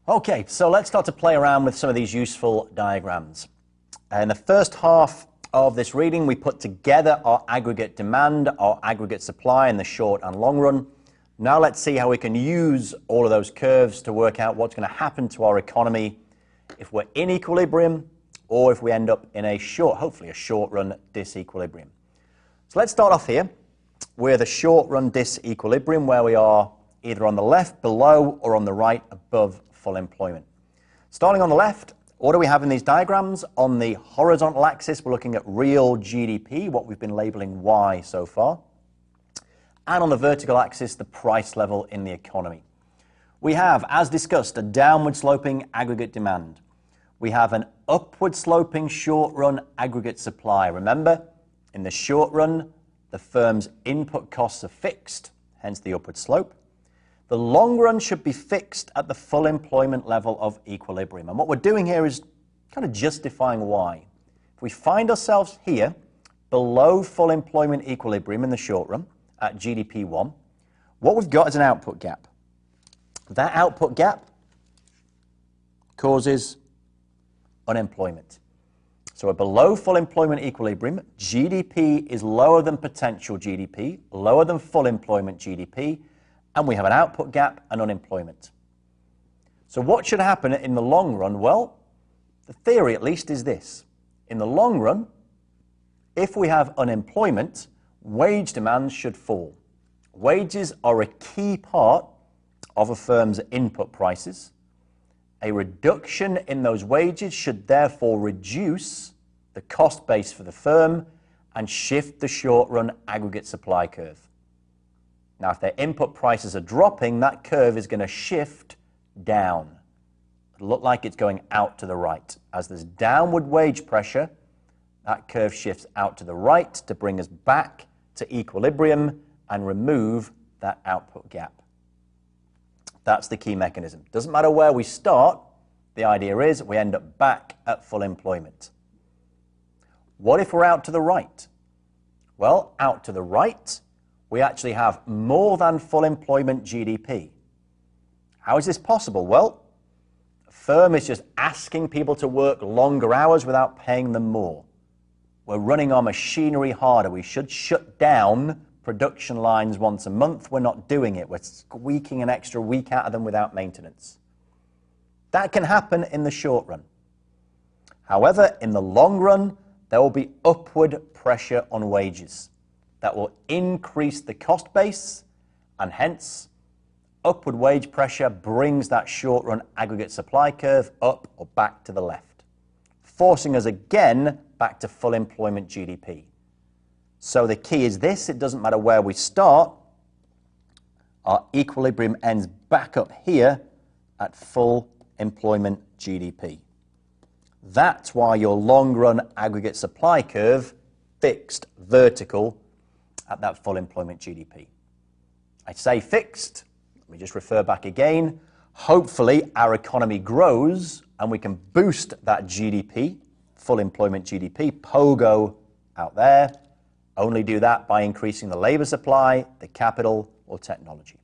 Okay, so let's start to play around with some of these useful diagrams. In the first half of this reading, we put together our aggregate demand, our aggregate supply in the short and long run. Now let's see how we can use all of those curves to work out what's going to happen to our economy if we're in equilibrium or if we end up in a hopefully a short-run disequilibrium. So let's start off here with a short-run disequilibrium where we are either on the left below or on the right above full employment. Starting on the left, what do we have in these diagrams? On the horizontal axis, we're looking at real GDP, what we've been labeling Y so far. And on the vertical axis, the price level in the economy. We have, as discussed, a downward sloping aggregate demand. We have an upward sloping short-run aggregate supply. Remember, in the short run, the firm's input costs are fixed, hence the upward slope. The long run should be fixed at the full employment level of equilibrium. And what we're doing here is kind of justifying why. If we find ourselves here below full employment equilibrium in the short run at GDP 1, what we've got is an output gap. That output gap causes unemployment. So we're below full employment equilibrium. GDP is lower than potential GDP, lower than full employment GDP, and we have an output gap and unemployment. So what should happen in the long run? Well, the theory at least is this. In the long run, if we have unemployment, wage demand should fall. Wages are a key part of a firm's input prices. A reduction in those wages should therefore reduce the cost base for the firm and shift the short-run aggregate supply curve. Now, if their input prices are dropping, that curve is going to shift down. It'll look like it's going out to the right. As there's downward wage pressure, that curve shifts out to the right to bring us back to equilibrium and remove that output gap. That's the key mechanism. Doesn't matter where we start, the idea is we end up back at full employment. What if we're out to the right? Well, out to the right, we actually have more than full employment GDP. How is this possible? Well, a firm is just asking people to work longer hours without paying them more. We're running our machinery harder. We should shut down production lines once a month. We're not doing it. We're squeaking an extra week out of them without maintenance. That can happen in the short run. However, in the long run, there will be upward pressure on wages. That will increase the cost base, and hence, upward wage pressure brings that short-run aggregate supply curve up or back to the left, forcing us again back to full employment GDP. So the key is this: it doesn't matter where we start, our equilibrium ends back up here at full employment GDP. That's why your long-run aggregate supply curve fixed vertical at that full employment GDP. I say fixed, let me just refer back again. Hopefully our economy grows and we can boost that GDP, full employment GDP, POGO out there. Only do that by increasing the labor supply, the capital, or technology.